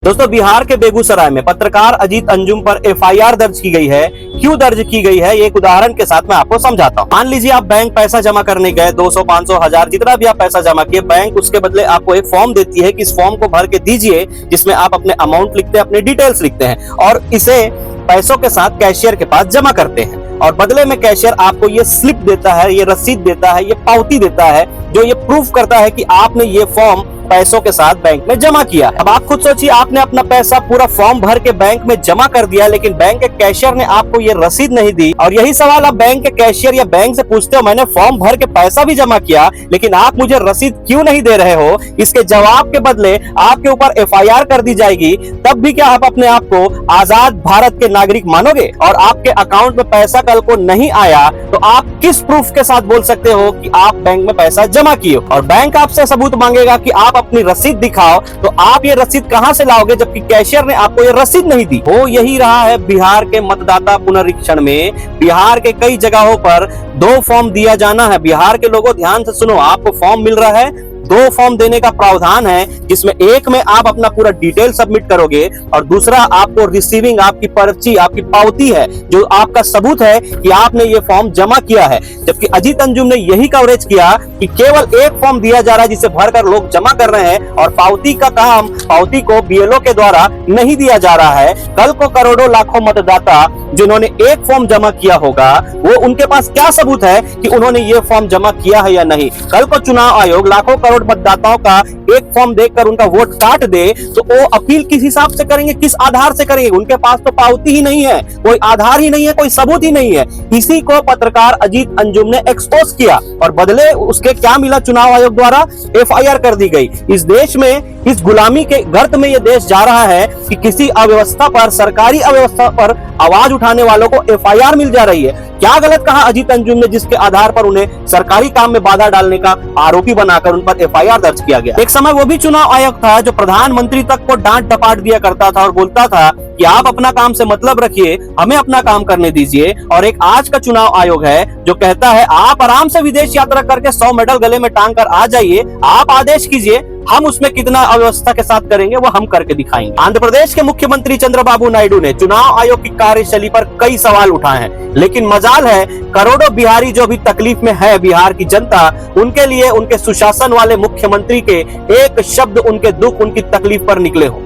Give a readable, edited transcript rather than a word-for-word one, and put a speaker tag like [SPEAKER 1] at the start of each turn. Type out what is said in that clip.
[SPEAKER 1] दोस्तों, बिहार के बेगूसराय में पत्रकार अजीत अंजुम पर एफआईआर दर्ज की गई है। क्यों दर्ज की गई है, ये एक उदाहरण के साथ मैं आपको समझाता हूँ। मान लीजिए आप बैंक पैसा जमा करने गए, 200, 500, 1000 जितना भी आप पैसा जमा किए, बैंक उसके बदले आपको एक फॉर्म देती है कि इस फॉर्म को भर के दीजिए, जिसमें आप अपने अमाउंट लिखते हैं, अपने डिटेल्स लिखते हैं और इसे पैसों के साथ कैशियर के पास जमा करते हैं और बदले में कैशियर आपको ये स्लिप देता है, ये रसीद देता है, ये पावती देता है जो ये प्रूफ करता है कि आपने ये फॉर्म पैसों के साथ बैंक में जमा किया। अब आप खुद सोचिए, आपने अपना पैसा पूरा फॉर्म भर के बैंक में जमा कर दिया, लेकिन बैंक के कैशियर ने आपको ये रसीद नहीं दी। और यही सवाल आप बैंक के कैशियर या बैंक से पूछते हो, मैंने फॉर्म भर के पैसा भी जमा किया लेकिन आप मुझे रसीद क्यों नहीं दे रहे हो? इसके जवाब के बदले आपके ऊपर एफआईआर कर दी जाएगी। तब भी क्या आप अपने आप को आजाद भारत के नागरिक मानोगे? और आपके अकाउंट में पैसा कल को नहीं आया तो आप किस प्रूफ के साथ बोल सकते हो कि आप बैंक में पैसा जमा किए? और बैंक आपसे सबूत मांगेगा कि आप अपनी रसीद दिखाओ, तो आप ये रसीद कहां से लाओगे जबकि कैशियर ने आपको ये रसीद नहीं दी? हो यही रहा है बिहार के मतदाता पुनरीक्षण में। बिहार के कई जगहों पर 2 फॉर्म दिया जाना है। बिहार के लोगों, ध्यान से सुनो, आपको फॉर्म मिल रहा है, 2 फॉर्म देने का प्रावधान है, जिसमें एक में आप अपना पूरा डिटेल सबमिट करोगे और दूसरा आपको रिसीविंग, आपकी पर्ची, आपकी पावती है जो आपका सबूत है कि आपने ये फॉर्म जमा किया है। जबकि अजीत अंजुम ने यही कवरेज किया कि केवल एक फॉर्म दिया जा रहा है जिसे भरकर लोग जमा कर रहे हैं और पावती का काम, पावती को बीएलओ के द्वारा नहीं दिया जा रहा है। कल को करोड़ों लाखों मतदाता जिन्होंने एक फॉर्म जमा किया होगा, वो उनके पास क्या सबूत है कि उन्होंने ये फॉर्म जमा किया है या नहीं? कल को चुनाव आयोग लाखों करोड़ मतदाताओं का एक फॉर्म देखकर उनका वोट काट दे तो वो अपील किस हिसाब से करेंगे, किस आधार से करेंगे? उनके पास तो पावती ही नहीं है, कोई आधार ही नहीं है, कोई सबूत ही नहीं है। इसी को पत्रकार अजीत अंजुम ने एक्सपोज किया और बदले उसके क्या मिला? चुनाव आयोग द्वारा एफआईआर कर दी गई। इस देश में, इस गुलामी के गर्त में ये देश जा रहा है कि किसी अव्यवस्था पर, सरकारी अव्यवस्था पर आवाज उठाने वालों को एफआईआर मिल जा रही है। क्या गलत कहा अजीत अंजुम ने जिसके आधार पर उन्हें सरकारी काम में बाधा डालने का आरोपी बनाकर उन पर एफआईआर दर्ज किया गया? एक समय वो भी चुनाव आयोग था जो प्रधानमंत्री तक को डांट डपाट दिया करता था और बोलता था कि आप अपना काम से मतलब रखिए, हमें अपना काम करने दीजिए। और एक आज का चुनाव आयोग है जो कहता है आप आराम से विदेश यात्रा करके 100 मेडल गले में टांग कर आ जाइए, आप आदेश कीजिए, हम उसमें कितना अव्यवस्था के साथ करेंगे वो हम करके दिखाएंगे। आंध्र प्रदेश के मुख्यमंत्री चंद्रबाबू नायडू ने चुनाव आयोग की कार्यशैली पर कई सवाल उठाए हैं, लेकिन मजाल है करोड़ों बिहारी जो भी तकलीफ में है, बिहार की जनता, उनके लिए उनके सुशासन वाले मुख्यमंत्री के एक शब्द उनके दुख, उनकी तकलीफ पर निकले हो।